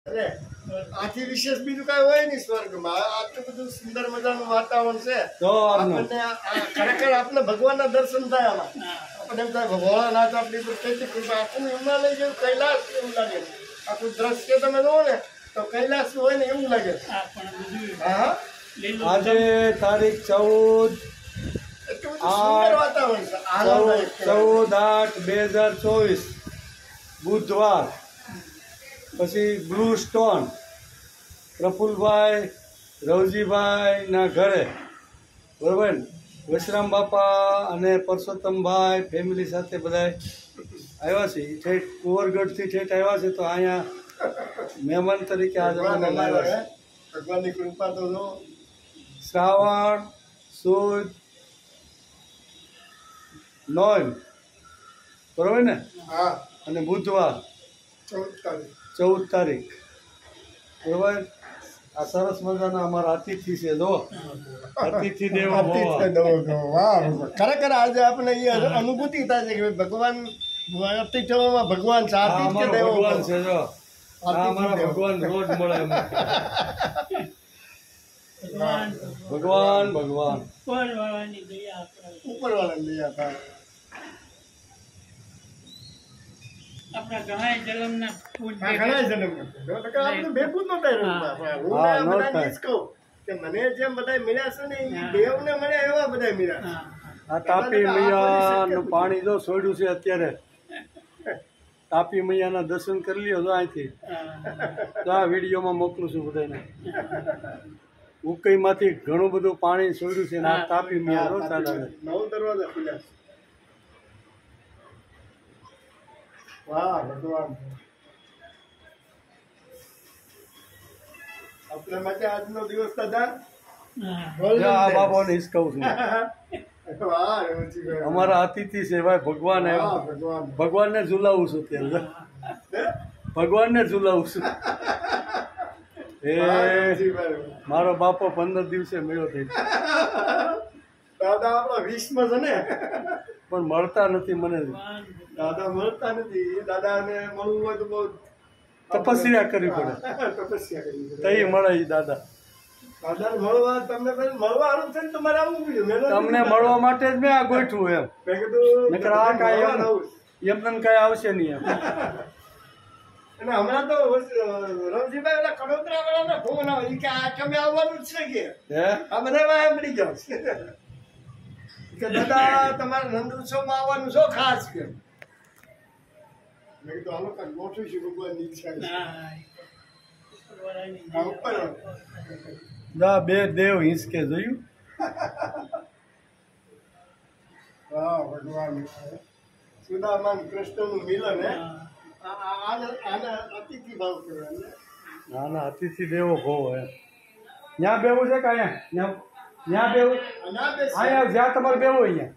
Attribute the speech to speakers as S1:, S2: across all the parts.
S1: અરે આથી વિશેષ બીજું કઈ હોય નહીં સ્વર્ગમાં. આટલું બધું સુંદર મજાનું વાતાવરણ છે
S2: તો
S1: આપણને ખરેખર આપણે ભગવાનના દર્શન થાય આમાં. આપણે એમ થાય ભોળાનાથ આપણી પર કેટલી કૃપા. આપણને હિમાલય જેવું કૈલાસ એવું લાગે. આખું દ્રશ્ય તમે જુઓ ને તો કૈલાસ હોય ને એવું લાગે. હા
S2: આજે તારીખ 14
S1: એટલું બધું સુંદર વાતાવરણ છે.
S2: 14/8/2024 બુધવાર. પછી બ્લુ સ્ટોન પ્રફુલભાઈ રવજીભાઈના ઘરે બરાબર ને વશરામ બાપા અને પરસોત્તમભાઈ ફેમિલી સાથે બધા આવ્યા છે. ઠેઠ કુંવરગઢથી ઠેઠ આવ્યા છે. તો અહીંયા મહેમાન તરીકે આજે મને લાવ્યા છે.
S1: ભગવાનની કૃપા તો જો
S2: શ્રાવણ સુદ નોમ બરાબર ને
S1: હા
S2: અને બુધવાર 14 તારીખ બરાબર. આ સરસ મજાના અમારા અતિથિ છે. જો અતિથિ દેવો ભવ.
S1: ખરેખર આજે આપણે અહીંયા અનુભૂતિ થાય છે કે ભગવાન અતિથિઓમાં ભગવાન છે. આતિથ્ય દેવો
S2: ભગવાન છે. જો આ અમારા ભગવાન રોજ મળે અમને. ભગવાન ભગવાન
S1: ઉપરવાળાની દયા થાય.
S3: આપણા ઘણા જન્મના
S1: ઘણા જન્મ આપણે ભેગું ન થાય. હું બધાને જ કહું કે મને જેમ બધા મળ્યા છે ને એ દેવને મળ્યા એવા બધા મળ્યા.
S2: આ તાપી મૈયાનું પાણી જો છોડ્યું છે અત્યારે. તાપી મૈયાના દર્શન કરી લ્યો જો અહીંથી. તો આ વિડીયોમાં મોકલું છું બધાને. ઉકઈમાંથી ઘણું બધું પાણી છોડ્યું છે ને આ તાપી મૈયા રોજ ચાલે.
S1: 9 દરવાજા ખુલ્યા છે. વાહ ભગવાન. આપણે માટે આજનો દિવસ દાદા
S2: આ બાબાને હિસકાવું છું.
S1: વાહ રવજીભાઈ.
S2: અમારા અતિથિ છે ભાઈ. ભગવાન
S1: વાહ
S2: આવ્યો.
S1: ભગવાન.
S2: ભગવાનને ઝુલાવું છું ત્યારે. ભગવાનને ઝુલાવું છું. એ
S1: રવજીભાઈ.
S2: મારો બાપો 15 દિવસે મળ્યો થઈ.
S1: દાદા આપણા વિશ્વમાં છે ને
S2: પણ મળતા નથી મને.
S1: દાદા મળતા નથી. દાદાને મળવું હોય તો બહુ
S2: તપસ્યા કરવી પડે.
S1: તપસ્યા કરવી પડે.
S2: તઈ મળે ઈ દાદા.
S1: દાદાને મળવા તમને મળવાનું છે ને તમારે આવવું જોઈએ.
S2: તમને મળવા માટે જ મેં આ ગોઠવું એમ.
S1: મેં કીધું
S2: નકર આ કાંઈ એમને કાંઈ આવશે નહીં એમ.
S1: અને હમણાં તો રવજીભાઈ ઓલા કડોદરા વાળાને ફોન આવે કે આ તમે આવવાનું જ છે કે
S2: હે
S1: આ બધા વાય મળી જાવ કે દાદા તમારે નંદ ઉત્સવમાં આવવાનું છો ખાસ કે મેં કીધું હાલો કાંઈ ગોઠવું છું ભગવાનની ઈચ્છા છે. આ ઉપર
S2: જા બે દેવ હિંચકે જોયું.
S1: વાહ ભગવાન. સુદામા અને કૃષ્ણનું મિલન હે. આને અતિથિ ભાવ કહેવાય.
S2: ના ના અતિથિ દેવો ભવ એમ. ત્યાં બેવું છે કે અહીંયા ત્યાં બેવું અહીંયા જ્યાં તમારે બેવું અહીંયા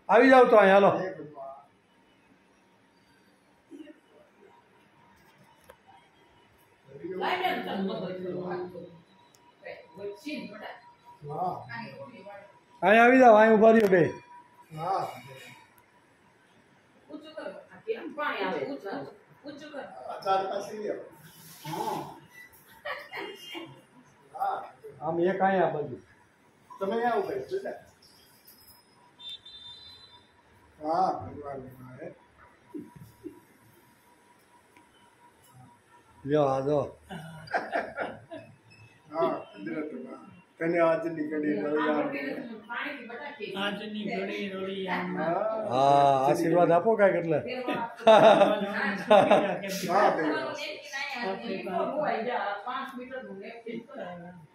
S2: આવી જાવ તો અહીંયા હાલો. અહીંયા આવી જાવ. અહીંયા ઉભા રહ્યો બે. આમ એક અહીંયા બાજુ.
S1: તમે અહીંયા ઉભા છો ને. હા ભગવાન.
S2: લ્યો આ જો.
S1: હા કુદરતમાં તને આજની ઘડી
S3: આજની ઘડી રોળી આમ
S2: હા આશીર્વાદ આપો કાંઈક એટલે.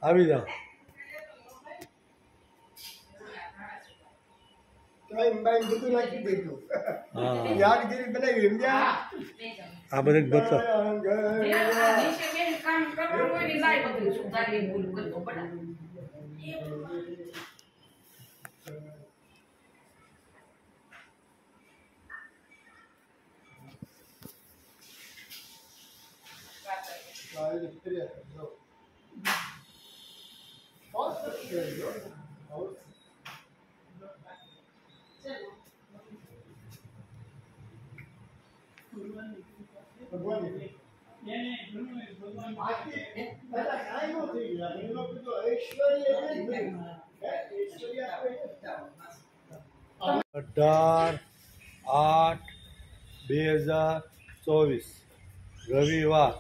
S2: આવી જાઓ.
S1: બધું નાખી દીધું.
S2: હા
S1: યાદગીરી બનાવી એમ
S2: આ બધે જ બતો.
S1: ભગવાન
S3: એને ઘણું ભગવાન
S1: બાકી બધા કાંઈ નો થઈ ગયા. એનો બધો ઐશ્વર્ય એટલે જ બધું. હે? ઐશ્વર્ય આપણે
S2: 18/8/2024 રવિવાર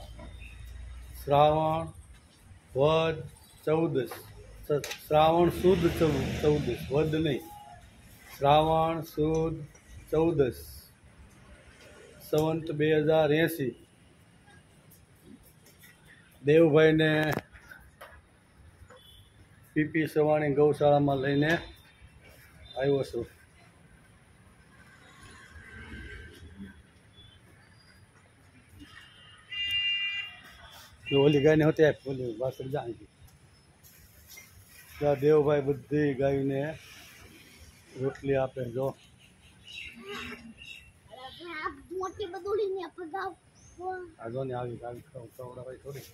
S2: શ્રાવણ વદ 14 શ્રાવણ સુદ 14 વદ નહીં શ્રાવણ સુદ 14 સંવંત 2080 દેવભાઈને પીપી સવાણી ગૌશાળામાં લઈને આવ્યો છું. ઓલી ગાયને હોતી આપ ઓલી વાસણ જાણી ત્યાં દેવભાઈ બધી ગાયને રોટલી આપે. જો
S4: મોટી બદુડીને પગાવ
S2: આ જો ને આવી આવી ખવડાવાય થોડી.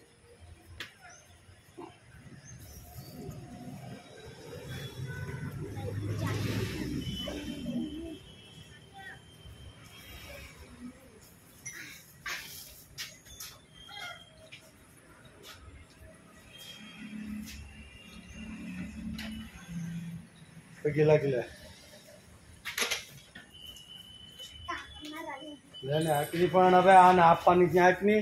S2: પગે લાગી લે ને આકની પણ હવે આને આપવાની ત્યાં આકની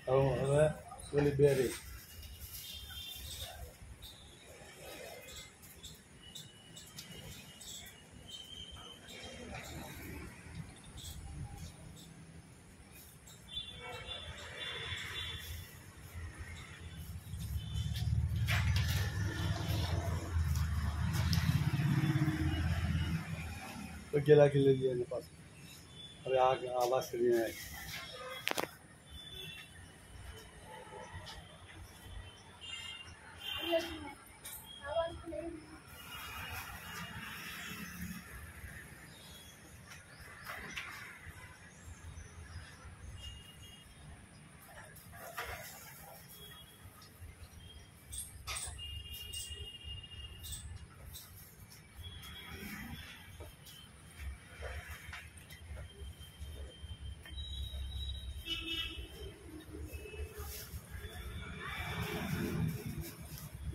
S2: હવે ઓલી બેરી પગે લાગી લઈએ એને પાછું. હવે આ વાસળી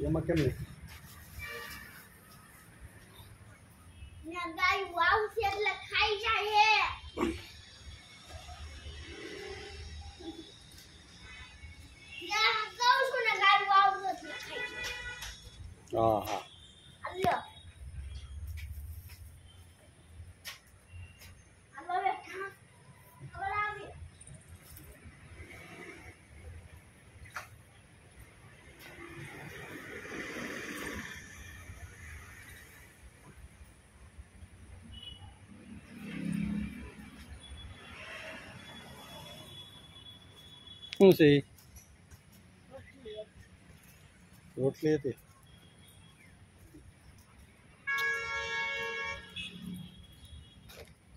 S2: એમાં કેમ નહીં
S4: ના ગાય વાવ છે એટલે ખાઈ જાય હે. યા કહું છું ને ગાય વાવ છે એટલે ખાઈ જાય.
S2: હા હા
S4: અલ્યો હવે ખવડાવી.
S2: શું છે ઈ? રોટલી હતી.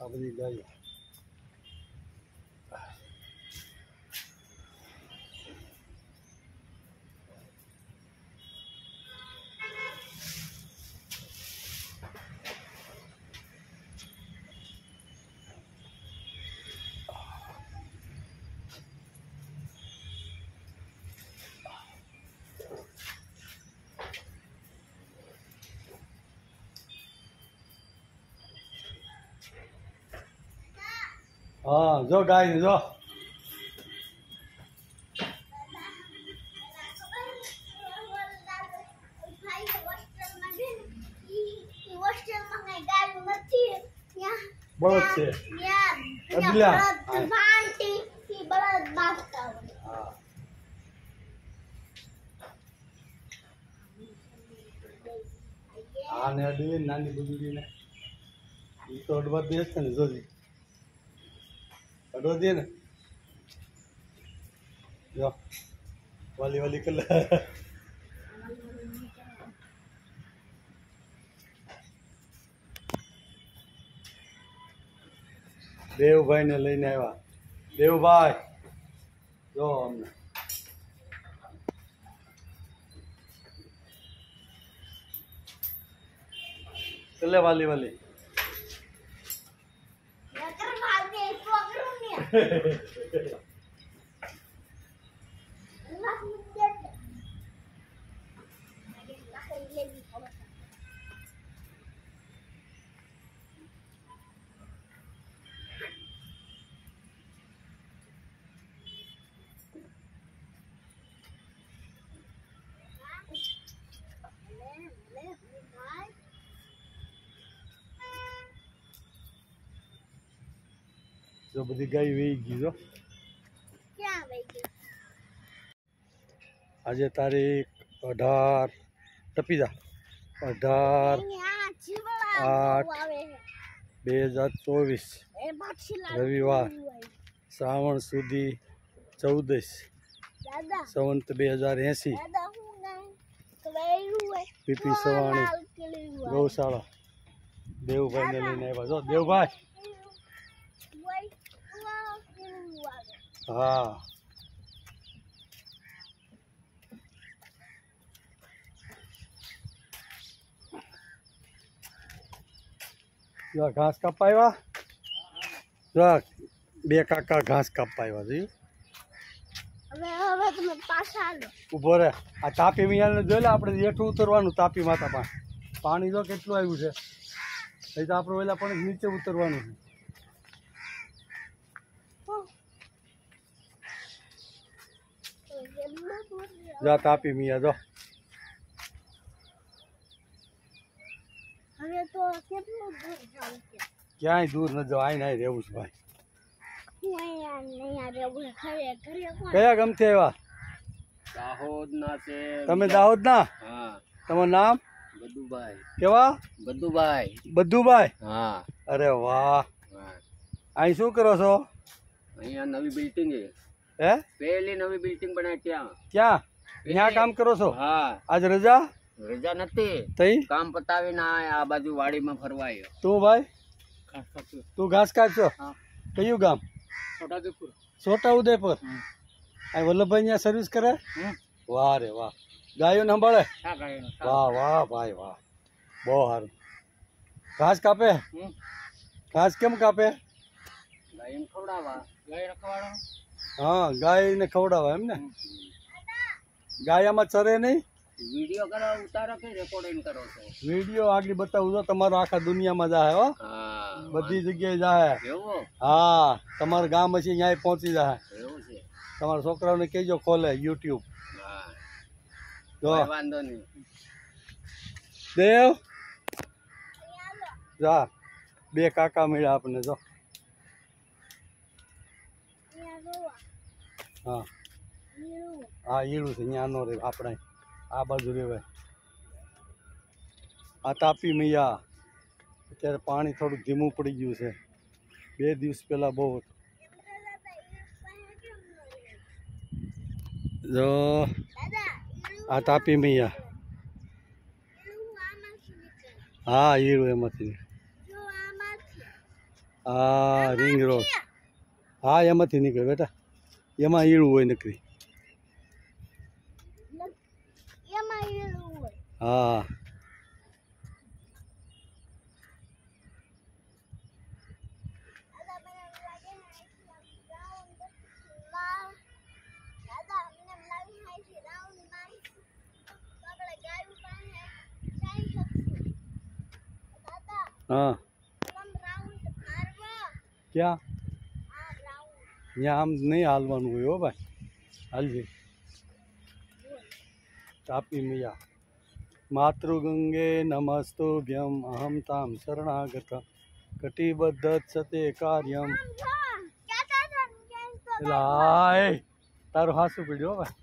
S2: આ બધી ગાયો હા જો ગાય જો બળદ છે. અબલા. હા આને અડવી નાની બુજુડીને એ તો અડવા દે છે ને જોજી અડવા દે ને જો વાલી વાલી કલર દેવભાઈને લઈને આવ્યા. દેવભાઈ જો અમને એટલે વાલી વાલી
S4: નકર ભાગે છોકરું ને લાખ મુદ્દે લાખ લેવી ખબર
S2: જો બધી ગાય વહી ગઈ જો
S4: ક્યાં વઈ ગઈ
S2: આજે તારીખ 18 ટપી જા 18
S4: અહીંયા જીવડા
S2: આઠ.
S4: આવે
S2: 2024
S4: એ પાછી
S2: રવિવાર. શ્રાવણ સુધી 14
S4: દાદા
S2: સંવંત 2080
S4: દાદા હું નહીં કવેરું હોય
S2: પીપી સવાણી ગૌશાળા દેવભાઈને લઈને આવ્યા જો દેવભાઈ હા જો ઘાસ કાપવા આવ્યા જો બે કાકા ઘાસ કાપવા આવ્યા જોયું
S4: હવે તમે પાછા આલો
S2: ઊભો રે આ તાપી મિયાને જોઈ લે આપણે જેઠું ઉતરવાનું તાપી માતા પાસે પાણી જો કેટલું આવ્યું છે એ તો આપણે ઓલા પણ નીચે ઉતરવાનું છે જા તાપી મિયા જો
S4: હવે તો કેટલું દૂર જાવ છે
S2: ક્યાંય દૂર ન જાવ આઈને આઈ રહેવું છે ભાઈ
S4: હું અહીંયા રહેવું ખરે ઘરે કોણ
S2: કયા ગમથી આવ્યા
S5: દાહોદ ના છે.
S2: તમે દાહોદ ના
S5: હા
S2: તમારું નામ
S5: બધુભાઈ.
S2: કેવા
S5: બધુભાઈ.
S2: બધુભાઈ
S5: હા
S2: અરે વાહ
S5: હા.
S2: અહીં શું કરો છો
S5: અહીંયા નવી બિલ્ડિંગ છે.
S2: હે
S5: પહેલી નવી બિલ્ડિંગ બનાવી ત્યાં.
S2: ક્યાં ત્યાં કામ કરો છો
S5: હા
S2: આજ રજા
S5: રજા નથી.
S2: તઈ
S5: કામ પતાવીને આ બાજુ વાડીમાં ફરવા આવ્યો.
S2: તું ભાઈ તું ઘાસ કાઢશો
S5: હા.
S2: કયું ગામ
S5: છોટાઉદેપુર.
S2: છોટા ઉદયપુર આ વલ્લભભાઈ ત્યાં સર્વિસ કરે વાહ રે વાહ ગાયો ને સંભાળે વાહ વાહ ભાઈ વાહ બહુ સારું ઘાસ કાપે ઘાસ કેમ કાપે
S5: ગાયને ખવડાવવા. ગાય રખવાડો.
S2: હા ગાયને ખવડાવે એમ ને ગાયામાં ચરે નહીં
S5: વિડીયો કરો ઉતારો કે રેકોર્ડિંગ કરો છો?
S2: વિડીયો આગળ બતાવું તો તમારો આખા દુનિયામાં જાય હો
S5: હા
S2: બધી જગ્યાએ જાય
S5: એવું
S2: હા તમારું ગામ પછી અહીંયા પહોંચી જાય
S5: એવું છે.
S2: તમારા છોકરાઓને કહેજો ખોલે યુટ્યુબ
S5: હા
S2: જો
S5: કોઈ વાંધો નહીં.
S2: દેવ જા બે કાકા મળ્યા આપણને જો
S4: અહીંયા જોવા
S2: હા
S4: હીરું
S2: હા ઈડું છે ત્યાં નો રે આપણે આ બાજુ રેવાય આ તાપી મૈયા અત્યારે પાણી થોડુંક ધીમું પડી ગયું છે 2 દિવસ પહેલાં બહુ હતું જો
S4: દાદા
S2: આ તાપી મૈયા
S4: હીરું આમાંથી નીકળે
S2: હા ઈડું એમાંથી
S4: જો આમાંથી
S2: આ રિંગ રોડ હા એમાંથી નીકળે બેટા એમાં ઈડું હોય નકરી
S4: એમાં હીરું હોય
S2: હા
S4: દાદા મને એમ લાગે દાદા મને એમ લાગે છે રાઉન્ડ મારી તો આપણે ગાયું પાસે જઈ શકશું દાદા
S2: હા
S4: તમે રાઉન્ડ મારવો
S2: ક્યાં
S4: આ રાઉન્ડ
S2: ત્યાં આમ નહીં હાલવાનું હોય હો ભાઈ હાલજે તાપી મૈયા માતૃગંગે નમસ્તુભ્યમ અહમ તામ શરણાગત કટિબદ્ધ સતે કાર્યમ
S4: કહેતા હતા ને કેમ તો
S2: લાય તારું હાસું પીડ્યો ભાઈ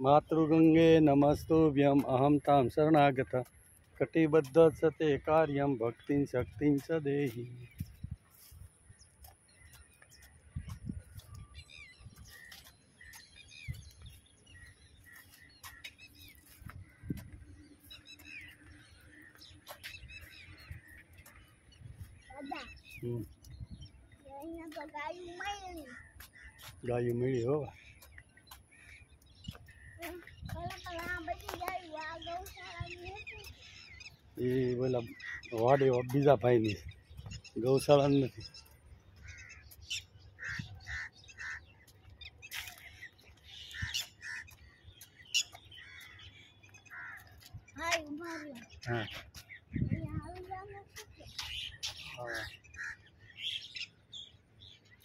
S2: માતૃગંગે નમસ્તુભ્યમ અહમ તામ શરણાગત કટિબદ્ધ સતે કાર્યમ ભક્તિં શક્તિં ચ દેહી
S4: દાદા
S2: હમ.
S4: અહીંયા તો ગાયું મળી
S2: ગાયું મળી હો
S4: પેલા પેલા
S2: એ પેલા વાડી બીજા ભાઈની ગૌશાળા નથી.
S4: હાય ઉભા રહ્યો
S2: હા
S4: અહીંયા આવી જાવ ને
S2: હા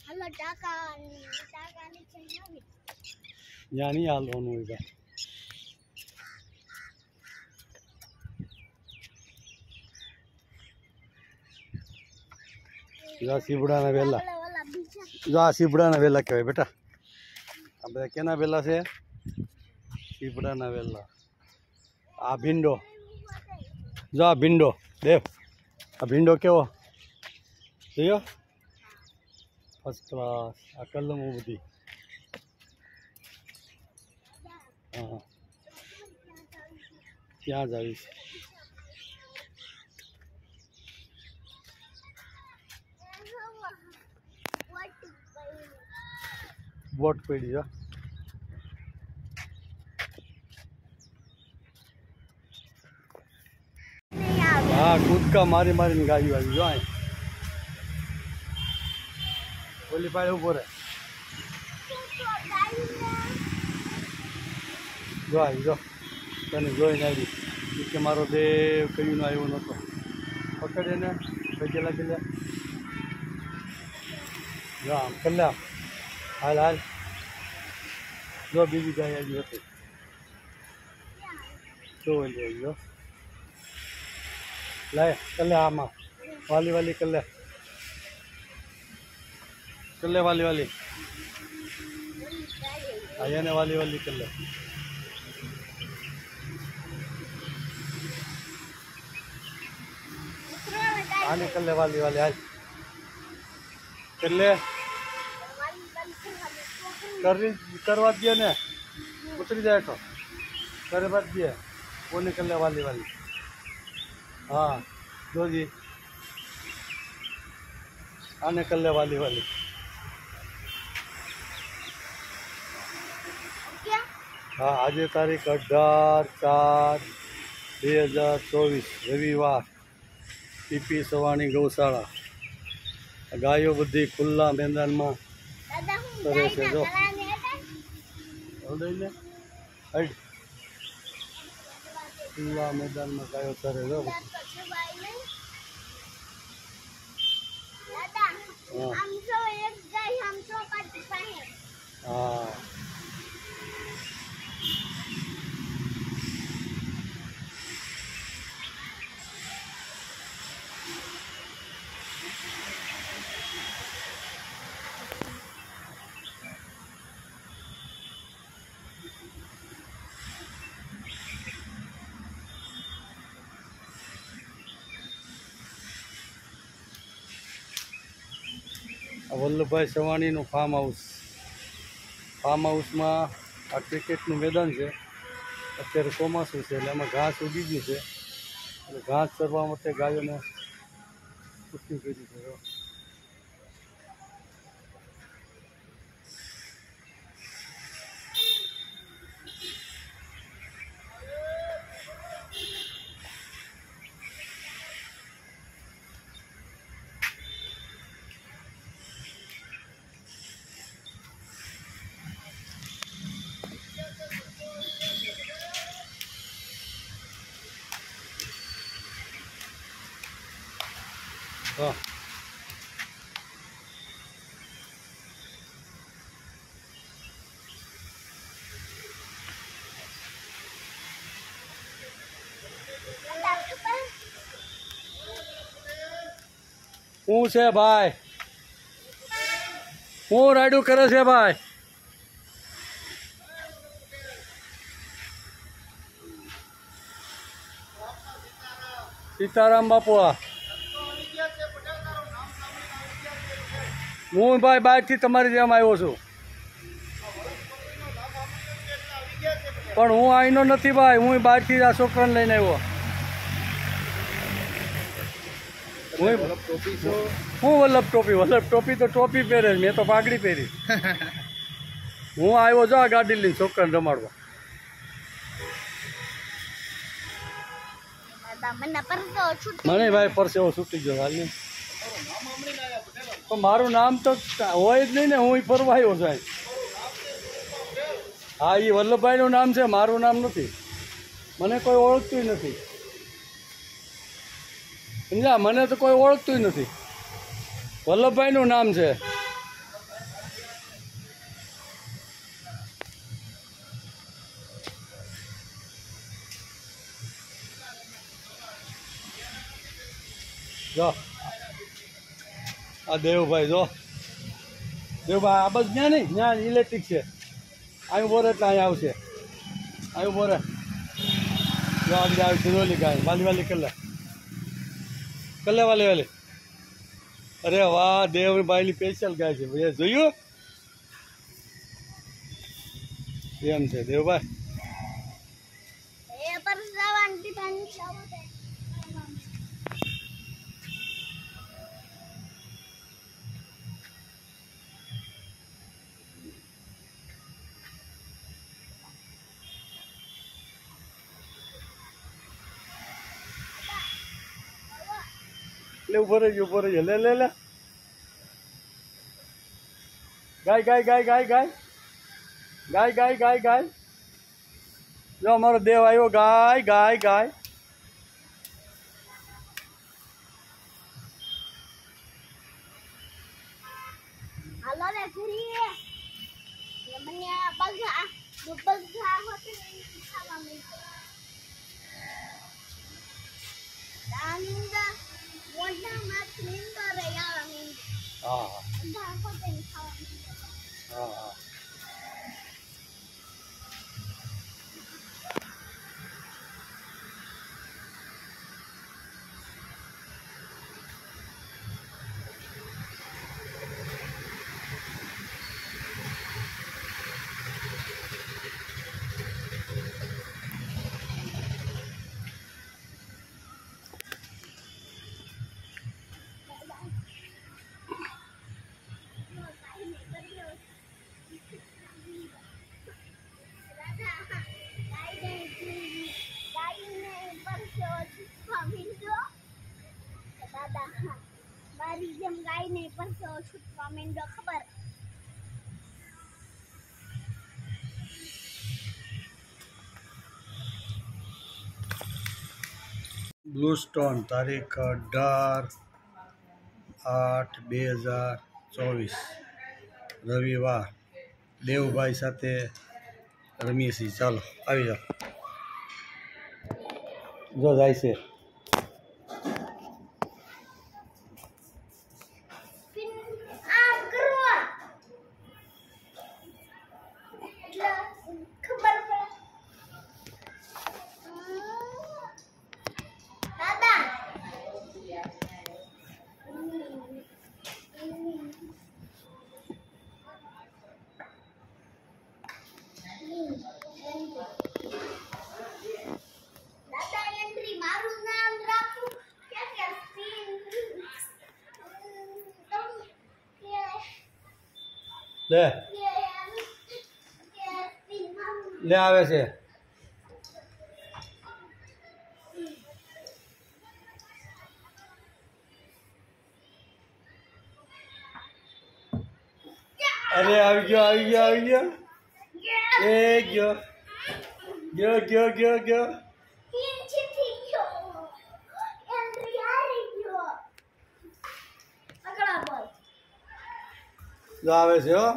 S4: હાલો ટાકાની છે આવી
S2: ત્યાં નહીં હાલવાનું હોય ભાઈ. જો આ સીબડાના વેલા,
S4: ઓલા બીજા
S2: જો આ સીબડાના વેલા કહેવાય બેટા. આ બધા કેના વેલા છે? સીબડાના વેલા. આ ભીંડો, જો આ ભીંડો દેવ, આ ભીંડો કેવો જોયો? First class. આ કલમો બધી. હા ત્યાં જ આવીશ. બોટ પડી જો. હા કૂદકા મારી મારીને ગાડી આવી જો. અહીં ઓલી પાડે ઉભો રહે. જો આવી જો, તને જોઈને આવી કે મારો દેવ કયું આવ્યો નહોતો. પકડે ને ગજેલા ગજેલા જો આમ કલ્લા હાલ હાલ. જો બીજી ગાય આવી હતી તો જો લાય કલ્લે આમાં વાલી વાલી કલ્લે કલ્લે વાલી વાલી આયાને વાલી વાલી કલ્લે. આને કલ્લે વાલી વાલી હાલ કલ્લે કરવા દે ને ઉતરી જાય તો કરવા દે કોને કલ્લે વાલી વાલી. हाँ जो जी आने कल्ले वाली वाली. हाँ आज तारीख 18/4/2024 रविवार. पीपी सवाणी गौशाला. गायों बधी खुला मैदान में
S4: દાદા હું
S2: કરે છે જો.
S4: ગાયના
S2: ને હટ ખુલ્લા મેદાન में गायों चरे जो.
S4: દાદા
S2: हाँ
S4: આમ તો એક ગાય આમ તો પાટી પાસે
S2: हाँ વલ્લભભાઈ સવાણીનું ફાર્મ હાઉસમાં આ ક્રિકેટનું મેદાન છે. અત્યારે ચોમાસું છે એટલે એમાં ઘાસ ઉગી ગયું છે એટલે ઘાસ ચરવા માટે ગાયોને પૂછ્યું કરી છે. હા શું છે ભાઈ? શું રાયડું કરે છે ભાઈ? સીતારામ બાપુ. હું ભાઈ બહારથી તમારી જેમ આવ્યો છું પણ હું અહીંનો નથી ભાઈ. હું બહારથી આ છોકરાને લઈને આવ્યો. હું વલ્લભ ટોપી તો ટોપી પહેરે. મેં તો પાઘડી પહેરી. હું આવ્યો જો આ ગાડી લઈને છોકરાને રમાડવા.
S4: દાદા મને પરસો છૂટી
S2: મને ભાઈ પરસેવો છૂટી ગયો હાલ ને પણ મારું નામ તો હોય જ નહીં ને, હું ફરવા આવ્યો છું અહીં. હા, એ વલ્લભભાઈનું નામ છે, મારું નામ નથી. મને કોઈ ઓળખતું નથી, સમજ્યા? મને તો કોઈ ઓળખતું નથી. વલ્લભભાઈનું નામ છે. જો આ દેવભાઈ, જો દેવભાઈ આ બસ ત્યાં નહીં, ત્યાં ઇલેક્ટ્રિક છે. અહીં બોરે એટલે અહીં આવશે. અહીં બોરે જો આગળ આવી છે. ઓલી ગાય વાલી વાલી કલ્લે વાલી વાલી. અરે વાહ, દેવભાઈની સ્પેશિયલ ગાય છે ભાઈ, જોયું? એમ છે દેવભાઈ.
S4: એ પરસાવાંટી પાણી ચાવો દે
S2: લે ઉભો રહી લે લે લે. ગાય ગાય ગાય ગાય ગાય ગાય ગાય ગાય ગાય. જો અમારો દેવ આવ્યો. ગાય ગાય ગાય.
S4: હાલો રે ઘરી મને બગા બગા હોતે ખાવા મળે દાંડા મોઢા માં નીંદો રે યાર નીંદ
S2: હા
S4: બગા હોતે ખાવા મળે
S2: હા હા.
S4: મારી જેમ ગાય ને પરસો છૂટવા માંડ્યો ખબર.
S2: બ્લુ સ્ટોન તારીખ 18/8/2024 રવિવાર. દેવભાઈ સાથે રમીએ છીએ. ચાલો આવી જાઓ. જો જાય છે.
S4: આમ કરો એટલે ખબર પડે. દાદા દાદા એન્ટ્રી મારું નામ રાખું કે સ્પિન
S2: લે લે આવે છે. અરે આવી ગયો આવી ગયો આવી ગયો. એ ગયો ગયો ગયો ગયો ગયો. જો આવે છે હો.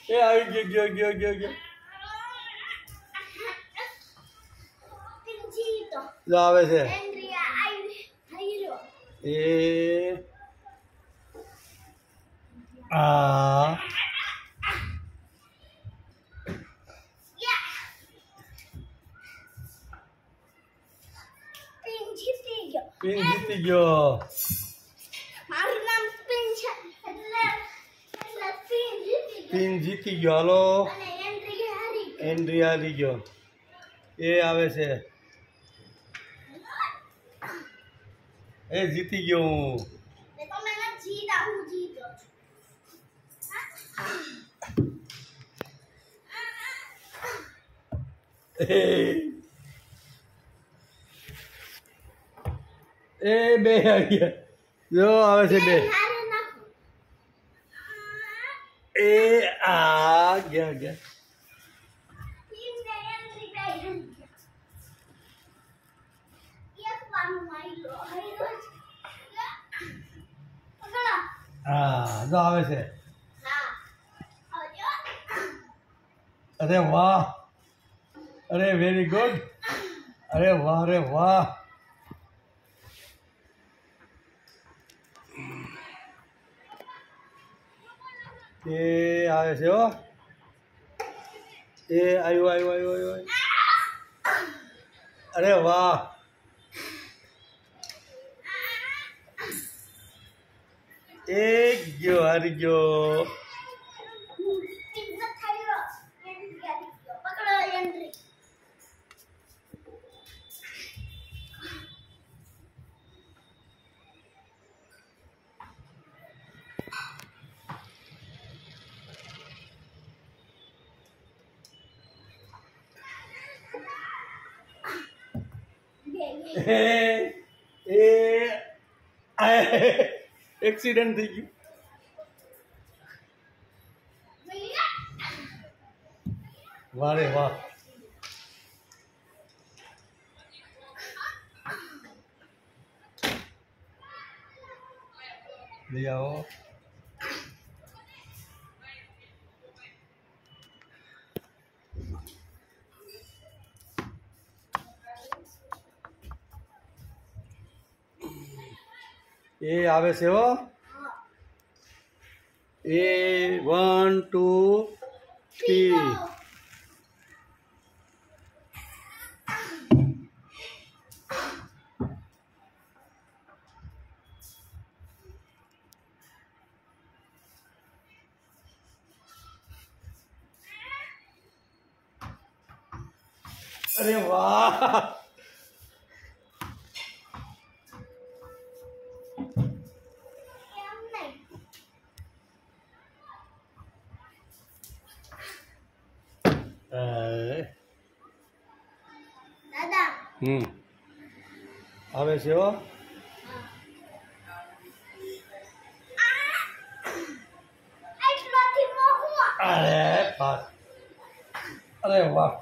S2: એ આવી ગયો ગયો ગયો ગયો. જો આવે છે. એ આ પિન જીતી ગયો.
S4: મારું નામ સ્પિન છે એટલે સ્પિન જીતી ગયો
S2: પિન જીતી ગયો. હાલો
S4: અને એન્ટ્રી હારી ગઈ.
S2: એન્ટ્રી હારી ગયો. એ આવે છે. એ જીતી ગયો હું.
S4: તમે નથી જીતા હું જીતો છું.
S2: એ બે આવી ગયા જો આવે છે બે
S4: હારે નાખો
S2: એ આ ગયા ગયા
S4: ટીમ ને એન્ટ્રી કાઈ એક પાનું મારી લો હૈરો પકડો
S2: હા જો આવે છે
S4: હા આવજો
S2: અરે વાહ અરે વેરી ગુડ અરે વાહ રે વાહ એ આવે છે હો એ આવ્યો આવ્યો આવ્યો આવ્યો અરે વાહ એક ગયો હારી ગયો
S4: પિઝા ખાયો એન્ટ્રી કરી દો પકડો એન્ટ્રી
S2: એક્સિડન્ટ થઈ ગયું વાહ રે વાહ લઈ આવો એ આવે છે હો એ 1 2 3 અરે વાહ
S4: કેમ નહીં દાદા
S2: આવે છે હો
S4: એટલોથી મોહું
S2: અરે પાસ અરે વાહ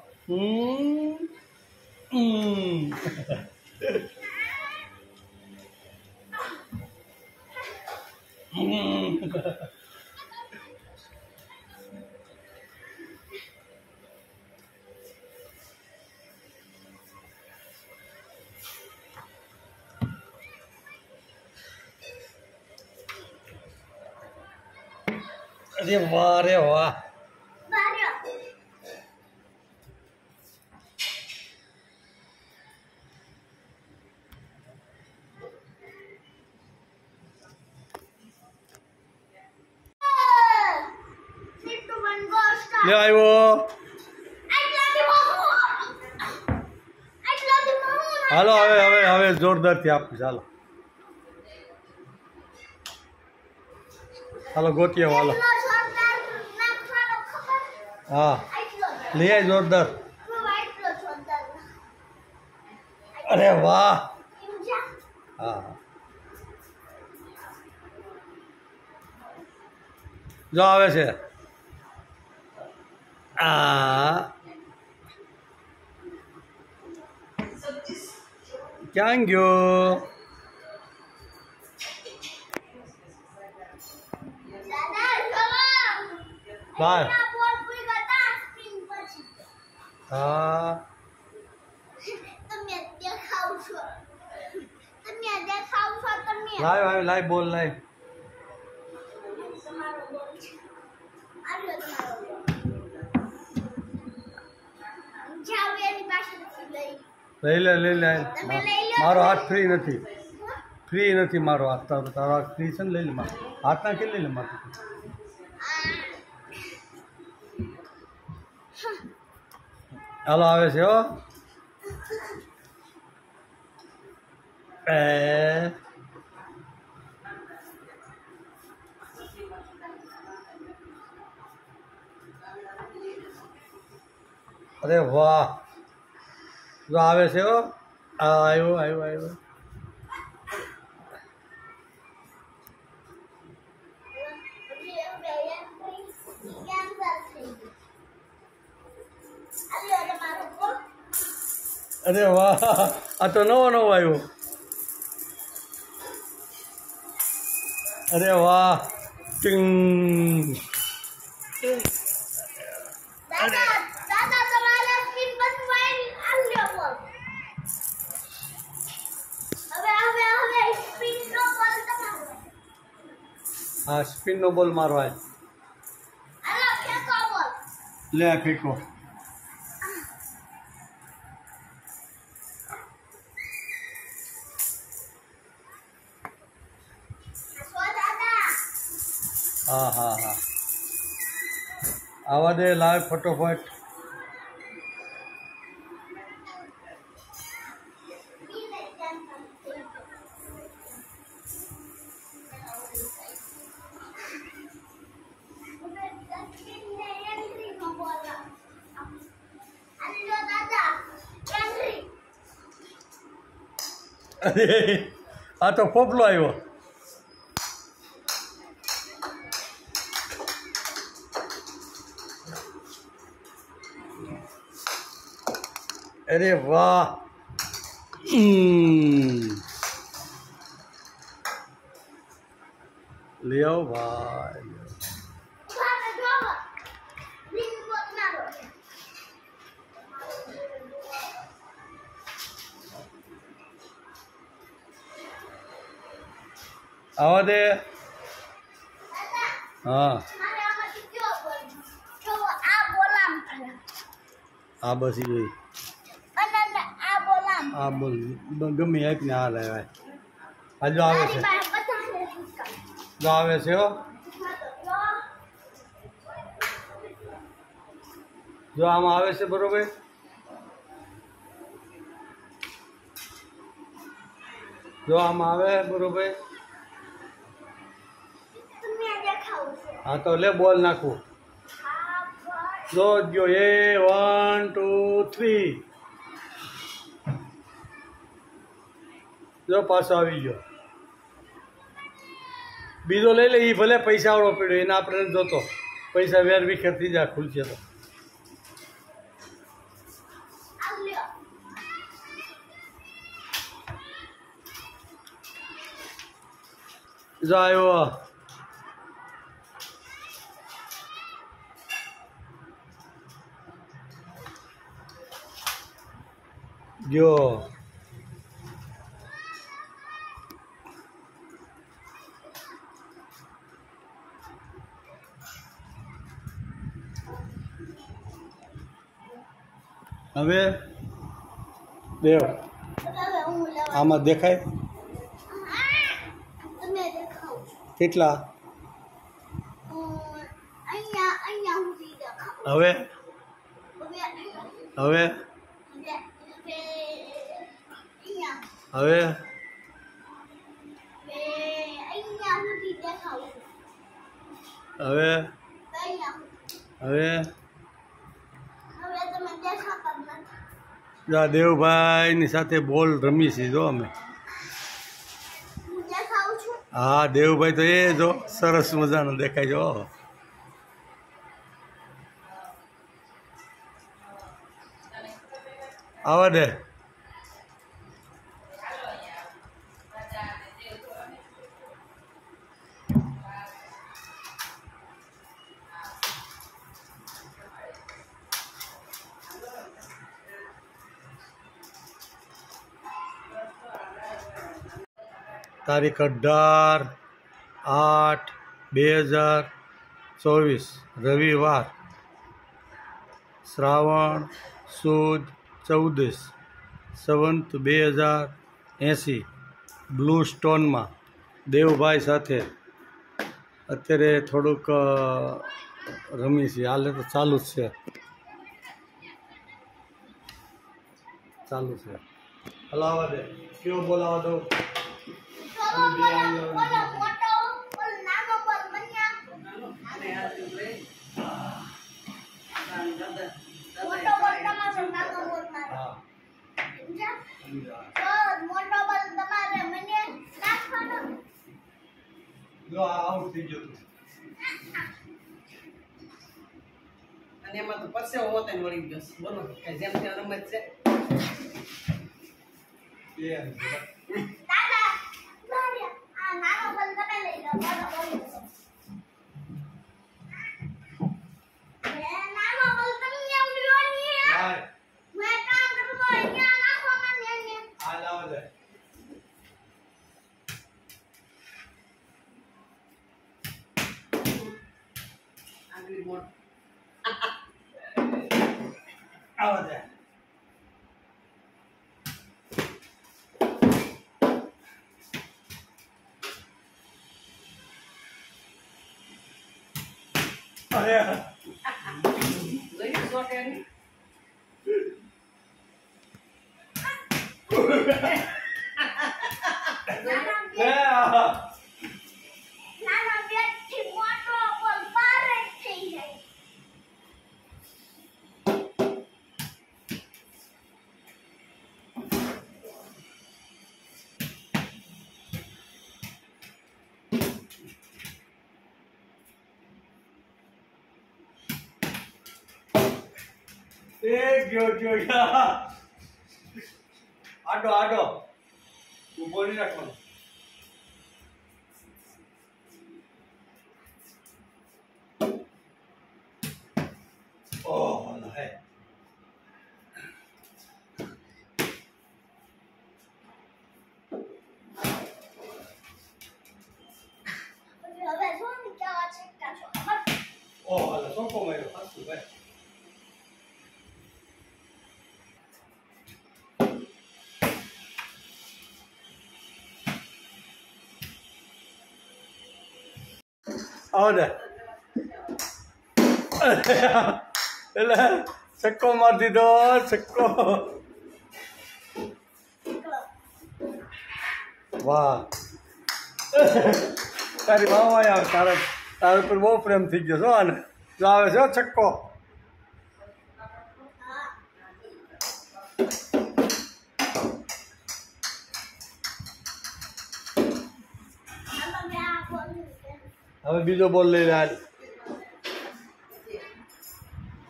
S2: અરે વાહ રે વાહ
S4: બાર્યો સીટુ બન ગોસ્ટ
S2: લે આવ્યો
S4: એટલોથી મોહું
S2: હાલો હવે જોરદારથી આપું ચાલો હાલો ગોતીએ હાલો
S4: એટલો જોરદાર નાખવાનો ખબર
S2: હા
S4: એટલો
S2: લઈ આય જોરદાર
S4: એટલો જોરદાર
S2: અરે વાહ
S4: સમજ્યા
S2: હા જો આવે છે આ ક્યાં ગયો
S4: દાદા ચલો
S2: બાર
S4: આ બોલ પૂરી કરતા સ્પિન પછી
S2: હા
S4: તમે દેખાવ છો તમે
S2: લાય બોલ લાય
S4: તમારો બોલ છે આલો તમારો બોલ જાવ એની પાસેથી લઈ
S2: લઈ લે
S4: તમે લઈ લો
S2: મારો હાથ ફ્રી નથી મારો હાથ તારો હાથ ફ્રી છે ને લઈ લે મારો હાથ ના કે લઈ લે મારો હાલો આવે છે હો એ અરે વાહ જો આવે છે હો આવ્યો આવ્યો આવ્યો અરે વાહ આ તો નવો નવો આવ્યો અરે વાહ ટિંગ હા સ્પિનનો બોલ મારવા લે ફેંકો હા હા હા આવા દે લાવ ફટોફટ અરે આ તો પોપલો આવ્યો અરે વાહ લઈ આવો ભાઈ આવા દે હા આ બસ જોઈ આ બોલ ગમે આપને હાલ આવે આ જો આવે છે જો આવે છે હો જો આમાં આવે છે બરોબર જો આમાં આવે બરોબર હા તો લે બોલ નાખું જો જો એ 1 2 3 જો પાછો આવી ગયો બીજો લઈ લે એ ભલે પૈસા વાળો પડ્યો એને આપણે જોતો પૈસા વેર વિખેર થઈ જાય ખુલશે તો જો આવ્યો જો હવે દેવ આમાં દેખાય કેટલા હવે હવે હવે હવે હવે જા દેવભાઈની સાથે બોલ રમી છે જો અમે હા દેવભાઈ તો એ જો સરસ મજાનો દેખાય જો આવા દે તારીખ 18/8/2024 રવિવાર શ્રાવણ સુદ 14 સંવંત 2080 બ્લુ સ્ટોનમાં દેવભાઈ સાથે અત્યારે થોડુંક રમી છે હાલે તો ચાલુ જ છે હલાવા દે કેવો બોલાવા દઉં જો આ આઉટ થઈ ગયો
S6: અને એમાં તો પરસેવો હોતે ને વળી ગયો છે. બોલો કે જેમ તેમ રમત છે.
S2: એ
S4: દાદા મારે આ નાનો બોલ તમે લઈ લો બોલો બોલો નાનો બોલ તમને એમ લ્યો નહીં
S2: આ
S4: મેં કામ કરું તો અહીંયા નાખો મને અહીંયા
S2: લાવો દે
S6: આગળ બોલ.
S2: આવો દે અરે
S6: જોયું શોટ એની?
S4: નાનો બેટથી મોટો બોલ પાર જ થઈ જાય
S2: ગયો આડો આડો ઉભો નહીં રાખવાનો ઓહ હે
S4: હવે જો ને કેવા છક્કા છો ખબર
S2: ઓહ હાલો સોકો માર્યો હાસુ ભાઈ આવો દે એટલે છક્કો મારી દીધો છક્કો વાહ તારી મામા યાર તારા ઉપર બહુ પ્રેમ થઈ ગયો છો આને જો આવે છે હો છક્કો
S4: તમે આ બોલ
S2: હવે બીજો બોલ લઈ લે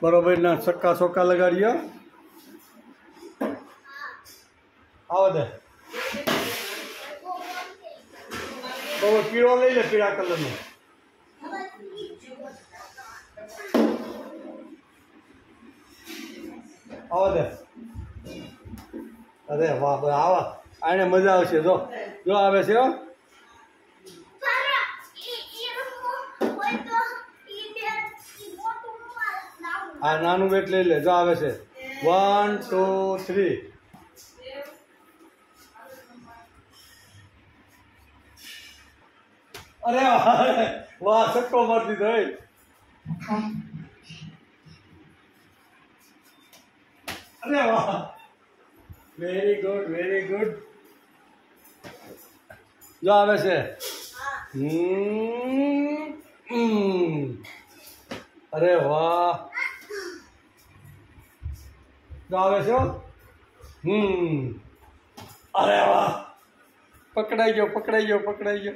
S2: બરોબર ના છક્કા ચોક્કા લગાડ્યો આવો દે બરોબર પીળો લઈ લે પીળા કલરનો આવો દે અરે વાહ ભાઈ આવા આને મજા આવશે જો જો આવે છે હો
S4: પારા ઈ રમો હોય તો ઈ બેટ ઈ મોટું નાવું
S2: આ નાનું બેટ લઈ લે જો આવે છે 1 2 3 અરે વાહ છક્કો મારી દીધો એ અરે વાહ વેરી ગુડ જો આવે છે અરે વાહ જો આવે છે હો. અરે વાહ પકડાઈ ગયો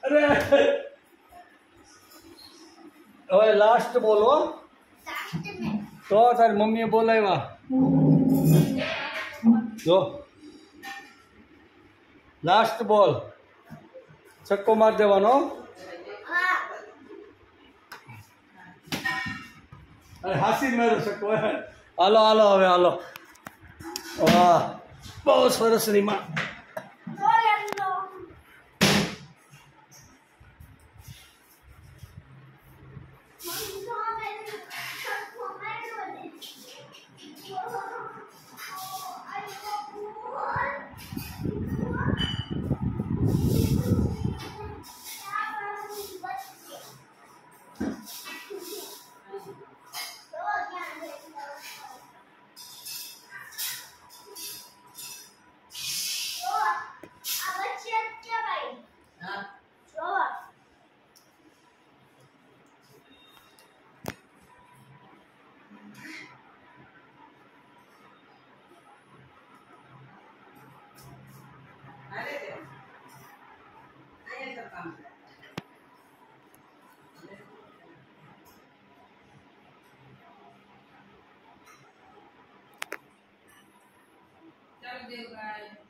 S2: અરે હવે લાસ્ટ બોલ હો
S4: લાસ્ટ મે
S2: તો તારી મમ્મીએ બોલાવ્યા જો લાસ્ટ બોલ છક્કો માર દેવાનો
S4: હા
S2: અરે હાસી મારો છક્કો હાલો હવે હાલો વાહ બહુ સરસ રીમા
S4: બોલનો મમ્મી તો હવે છક્કો માર્યો ને
S6: ચાલો દેવભાઈ